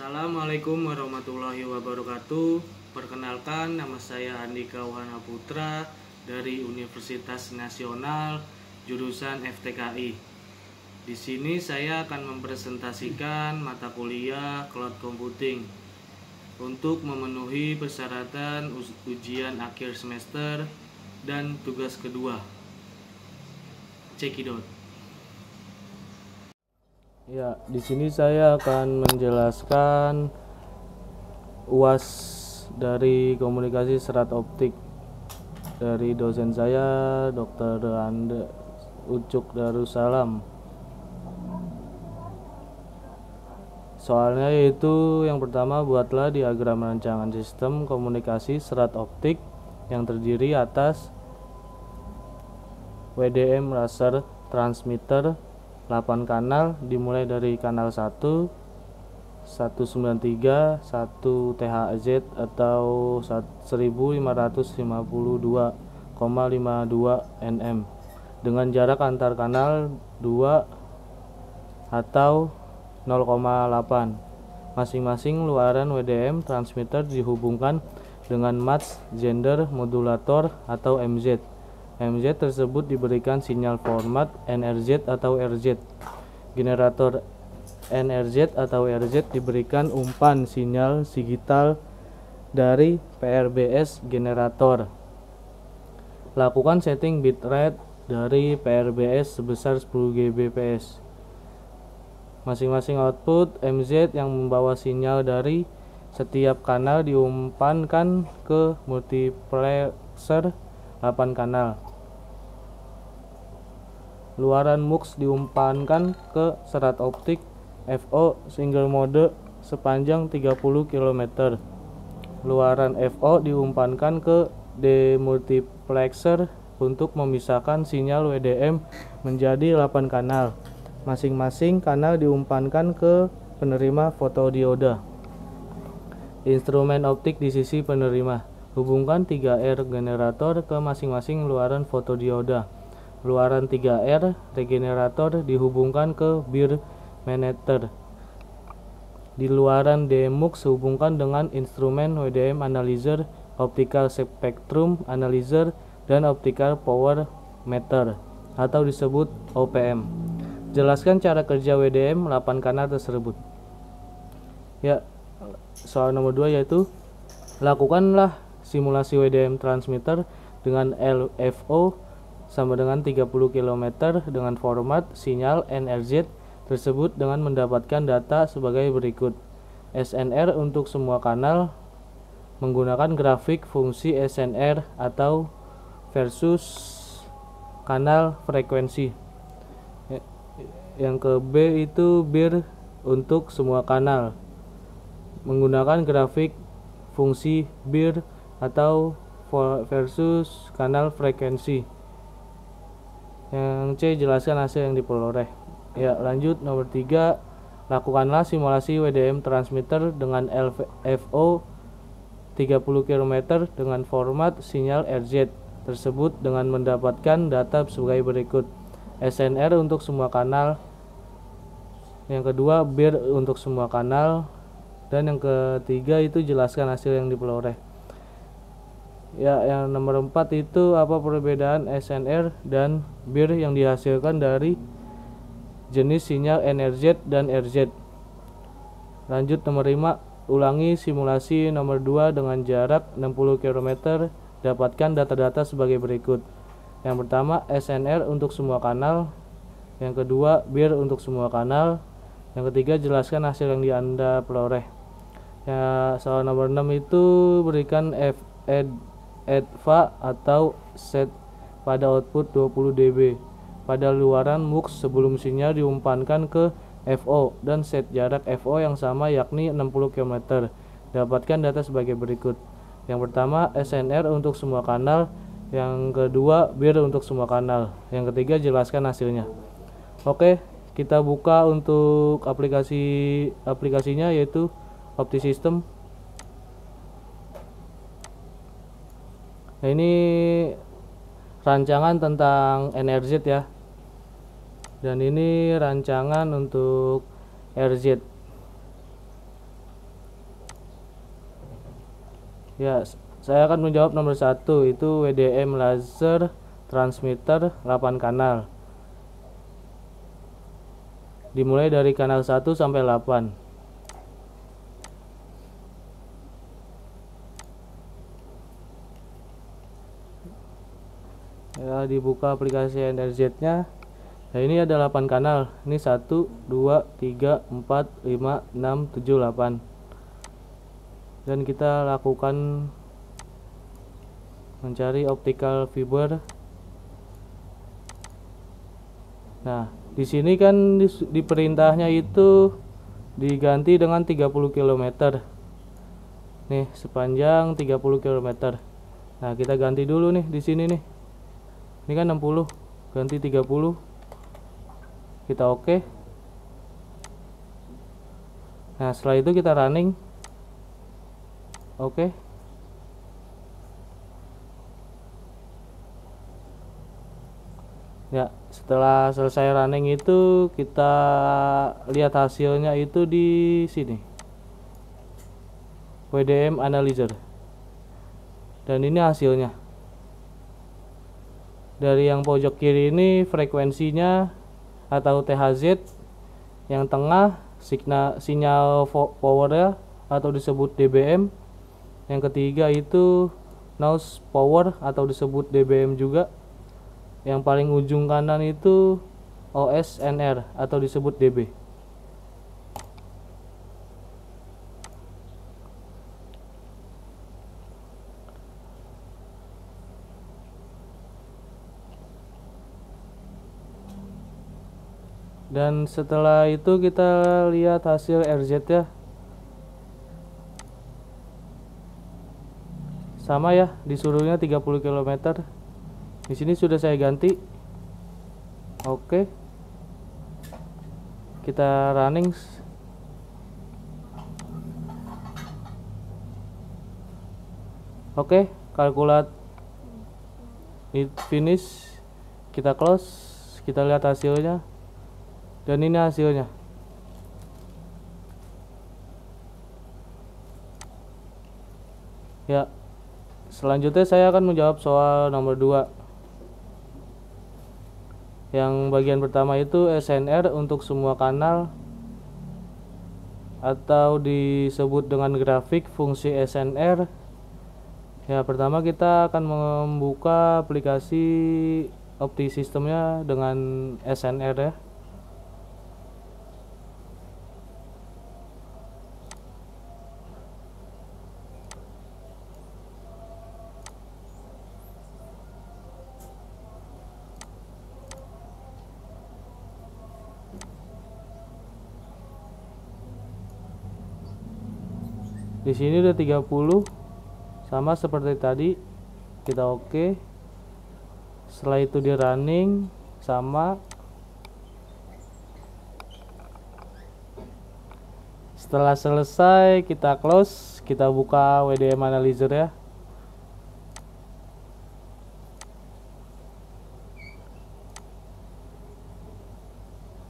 Assalamualaikum warahmatullahi wabarakatuh. Perkenalkan, nama saya Andika Wahana Putra dari Universitas Nasional jurusan FTKI. Di sini saya akan mempresentasikan mata kuliah Cloud Computing untuk memenuhi persyaratan ujian akhir semester dan tugas kedua. Cekidot. Ya, di sini saya akan menjelaskan UAS dari komunikasi serat optik dari dosen saya, Dr. Anda Ucuk Darussalam. Soalnya yaitu yang pertama, buatlah diagram rancangan sistem komunikasi serat optik yang terdiri atas WDM laser transmitter 8 kanal dimulai dari kanal 1, 193, 1 THz atau 1552,52 nm dengan jarak antar kanal 2 atau 0,8. Masing-masing luaran WDM transmitter dihubungkan dengan match gender modulator atau MZ. MZ tersebut diberikan sinyal format NRZ atau RZ. Generator NRZ atau RZ diberikan umpan sinyal digital dari PRBS generator. Lakukan setting bitrate dari PRBS sebesar 10 Gbps. Masing-masing output MZ yang membawa sinyal dari setiap kanal diumpankan ke multiplexer 8 kanal. Luaran MUX diumpankan ke serat optik FO single mode sepanjang 30 km. Luaran FO diumpankan ke demultiplexer untuk memisahkan sinyal WDM menjadi 8 kanal. Masing-masing kanal diumpankan ke penerima fotodioda. Instrumen optik di sisi penerima. Hubungkan 3R generator ke masing-masing luaran fotodioda. Luaran 3R regenerator dihubungkan ke bir meter. Di luaran DMUX hubungkan dengan instrumen WDM analyzer, optical spectrum analyzer, dan optical power meter atau disebut OPM. Jelaskan cara kerja WDM 8 kanal tersebut. Ya, soal nomor 2 yaitu lakukanlah simulasi WDM transmitter dengan LFO sama dengan 30 km dengan format sinyal NRZ tersebut dengan mendapatkan data sebagai berikut. SNR untuk semua kanal menggunakan grafik fungsi SNR atau versus kanal frekuensi. Yang ke B itu bir untuk semua kanal menggunakan grafik fungsi bir atau versus kanal frekuensi. Yang C, jelaskan hasil yang diperoleh. Ya, lanjut nomor 3, lakukanlah simulasi WDM transmitter dengan LFO 30 km dengan format sinyal RZ tersebut dengan mendapatkan data sebagai berikut. SNR untuk semua kanal. Yang kedua, bir untuk semua kanal. Dan yang ketiga itu jelaskan hasil yang diperoleh. Ya, yang nomor 4 itu apa perbedaan SNR dan bir yang dihasilkan dari jenis sinyal NRZ dan RZ. Lanjut nomor 5, ulangi simulasi nomor 2 dengan jarak 60 km. Dapatkan data-data sebagai berikut. Yang pertama, SNR untuk semua kanal. Yang kedua, bir untuk semua kanal. Yang ketiga, jelaskan hasil yang Anda peroleh. Ya, soal nomor 6 itu berikan EDVA atau set pada output 20 dB pada luaran MUX sebelum sinyal diumpankan ke FO dan set jarak FO yang sama yakni 60 km. Dapatkan data sebagai berikut. Yang pertama, SNR untuk semua kanal. Yang kedua, bir untuk semua kanal. Yang ketiga, jelaskan hasilnya. Oke, kita buka untuk aplikasinya yaitu OptiSystem. Nah, ini rancangan tentang NRZ ya. Dan ini rancangan untuk RZ. Ya, saya akan menjawab nomor 1, itu WDM laser transmitter 8 kanal. Dimulai dari kanal 1 sampai 8. Ya, dibuka aplikasi NRZ-nya. Nah, ini ada 8 kanal. Ini 1, 2, 3, 4, 5, 6, 7, 8. Dan kita lakukan mencari optical fiber. Nah, di sini kan di perintahnya itu diganti dengan 30 km. Nih, sepanjang 30 km. Nah, kita ganti dulu nih di sini nih. Ini kan 60, ganti 30. Kita oke. Nah, setelah itu kita running. Oke. Ya, setelah selesai running itu kita lihat hasilnya itu di sini. WDM Analyzer. Dan ini hasilnya. Dari yang pojok kiri ini frekuensinya atau THZ, yang tengah sinyal powernya atau disebut dBm, yang ketiga itu noise power atau disebut dBm juga, yang paling ujung kanan itu OSNR atau disebut dB. Dan setelah itu kita lihat hasil RZ ya. Sama ya, disuruhnya 30 km. Di sini sudah saya ganti. Oke. Kita running. Oke, kalkulat it finish. Kita close, kita lihat hasilnya. Dan ini hasilnya. Ya. Selanjutnya saya akan menjawab soal nomor 2. Yang bagian pertama itu SNR untuk semua kanal atau disebut dengan grafik fungsi SNR. Ya, pertama kita akan membuka aplikasi OptiSystemnya dengan SNR ya. Di sini udah 30, sama seperti tadi. Kita oke. Setelah itu di running sama. Setelah selesai kita close, kita buka WDM Analyzer ya.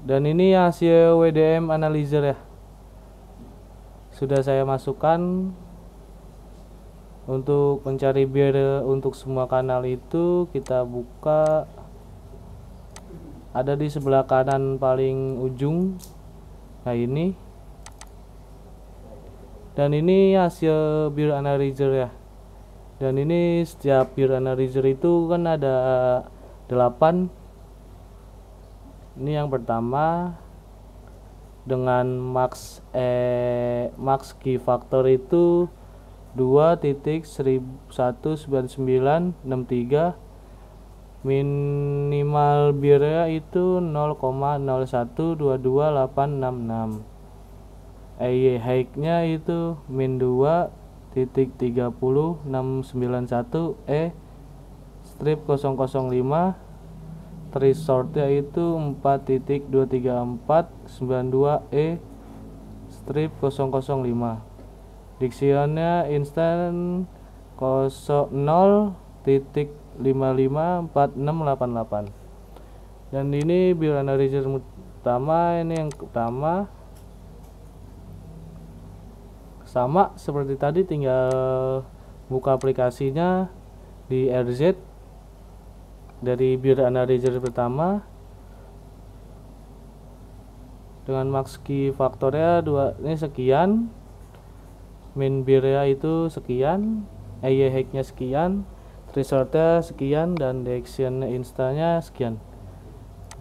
Dan ini hasil WDM Analyzer ya. Sudah saya masukkan. Untuk mencari biar untuk semua kanal itu kita buka, ada di sebelah kanan paling ujung. Nah, ini. Dan ini hasil Beer Analyzer ya. Dan ini setiap Beer Analyzer itu kan ada 8. Ini yang pertama dengan max key factor itu 2.19963, minimal beernya itu 0,0122866, EY high-nya itu min 2.30691 strip 005, threshold-nya itu 4.23492 strip 005, diksiannya instan 0.554688. Dan ini Beer Analyzer utama, ini yang pertama. Sama seperti tadi, tinggal buka aplikasinya di RZ dari Bir Analyzer pertama dengan max key faktornya 2 ini sekian, min birnya itu sekian, EY hacknya sekian, resultnya sekian, dan detection instanya sekian,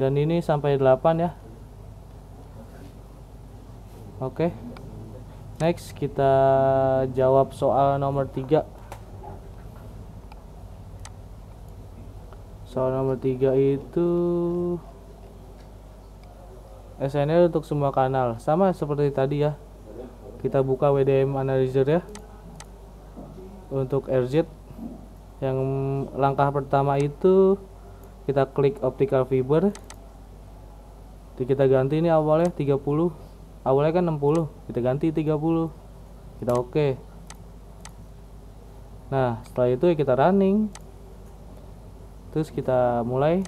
dan ini sampai 8 ya. Oke, next kita jawab soal nomor 3. Soal nomor 3 itu SNR untuk semua kanal, sama seperti tadi ya. Kita buka WDM Analyzer ya. Untuk RZ yang langkah pertama itu kita klik optical fiber. Kita ganti ini awalnya 30. Awalnya kan 60, kita ganti 30. Kita oke. Nah, setelah itu kita running. Terus kita mulai.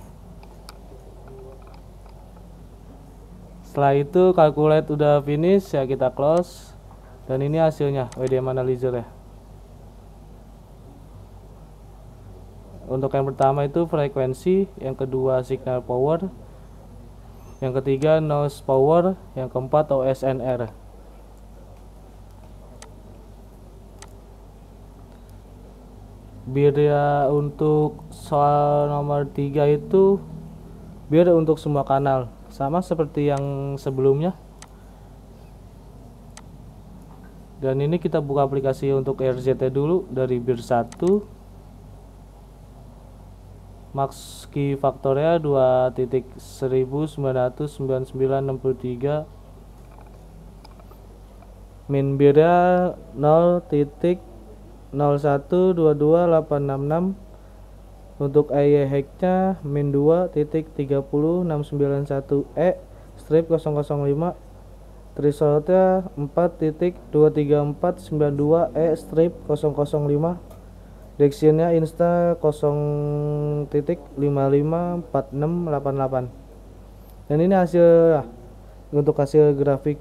Setelah itu calculate udah finish ya, kita close. Dan ini hasilnya WDM Analyzer ya. Untuk yang pertama itu frekuensi, yang kedua signal power, yang ketiga noise power, yang keempat OSNR. Bir ya untuk soal nomor 3 itu bir untuk semua kanal, sama seperti yang sebelumnya. Dan ini kita buka aplikasi untuk RZT dulu dari bir 1. Max key faktornya 2.199963, min birnya 0.0122866. Untuk EY hacknya min 2.30691E strip 005, resultnya 4.23492E strip 005, detection-nya insta 0.554688. Dan ini hasil untuk hasil grafik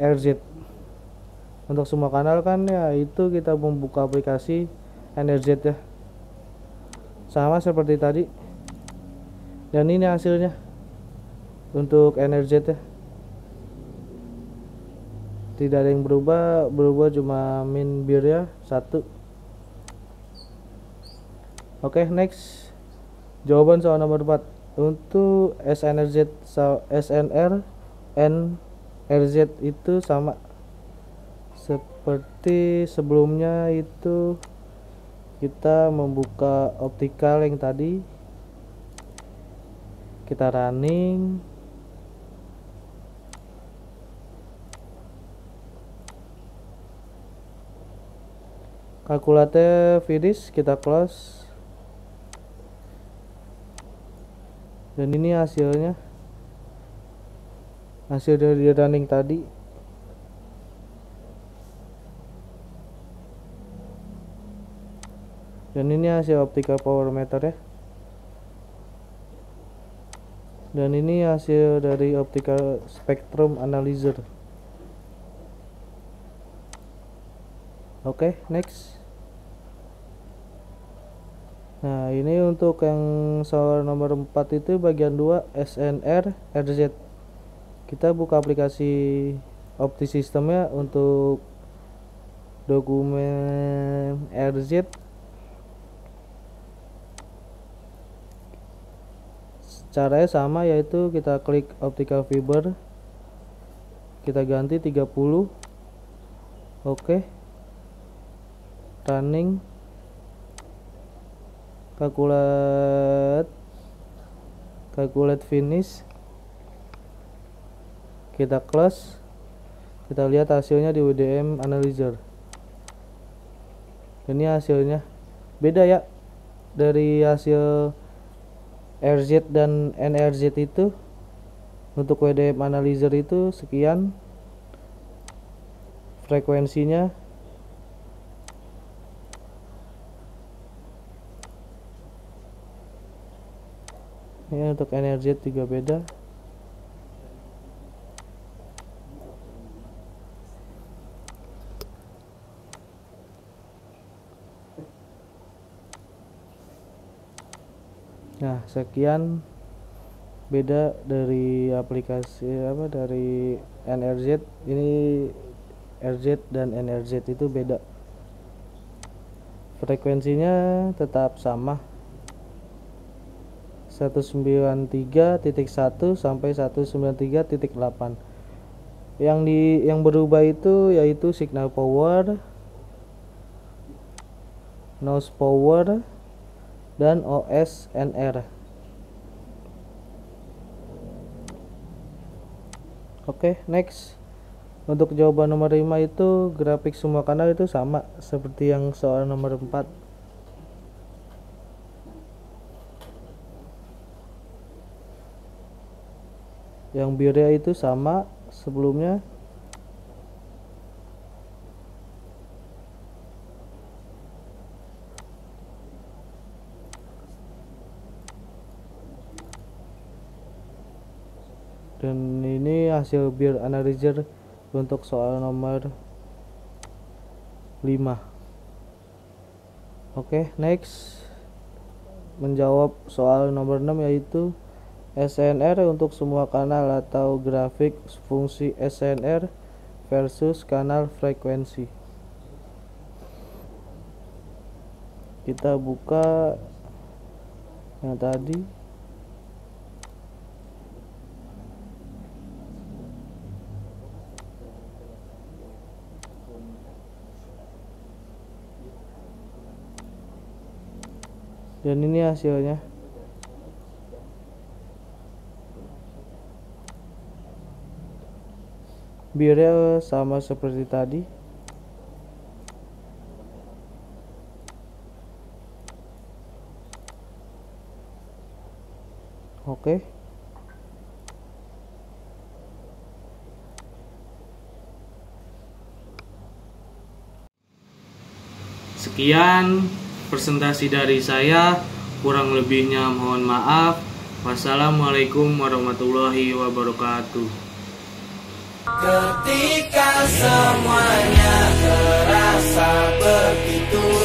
RZ untuk semua kanal kan ya. Itu kita membuka aplikasi NRZ ya, sama seperti tadi. Dan ini hasilnya untuk NRZ ya, tidak ada yang berubah cuma min bir ya 1. Oke, next jawaban soal nomor 4. Untuk SNR NRZ itu sama seperti sebelumnya. Itu kita membuka optical yang tadi, kita running, kalkulator finish, kita close. Dan ini hasilnya, hasil dari running tadi. Dan ini hasil optical power meter ya. Dan ini hasil dari optical spectrum analyzer. Oke, next. Nah, ini untuk yang soal nomor 4 itu bagian 2 SNR RZ. Kita buka aplikasi OptiSystem-nya untuk dokumen RZ. Caranya sama, yaitu kita klik optical fiber, kita ganti 30. Oke. Running, calculate finish, kita close. Kita lihat hasilnya di WDM Analyzer. Ini hasilnya beda ya dari hasil RZ dan NRZ itu. Untuk WDM Analyzer itu sekian frekuensinya, ini untuk NRZ juga beda. Nah, sekian beda dari aplikasi dari NRZ. Ini RZ dan NRZ itu beda. Frekuensinya tetap sama, 193.1 sampai 193.8. Yang berubah itu yaitu signal power, noise power, dan OSNR. Oke, next. Untuk jawaban nomor 5 itu grafik semua kanal itu sama seperti yang soal nomor 4. Yang biru itu sama sebelumnya. Dan ini hasil Beer Analyzer untuk soal nomor 5. Oke, next. Menjawab soal nomor 6 yaitu SNR untuk semua kanal atau grafik fungsi SNR versus kanal frekuensi. Kita buka yang tadi. Dan ini hasilnya. Biarnya sama seperti tadi. Oke. Sekian presentasi dari saya, kurang lebihnya mohon maaf. Wassalamualaikum warahmatullahi wabarakatuh. Ketika semuanya terasa begitu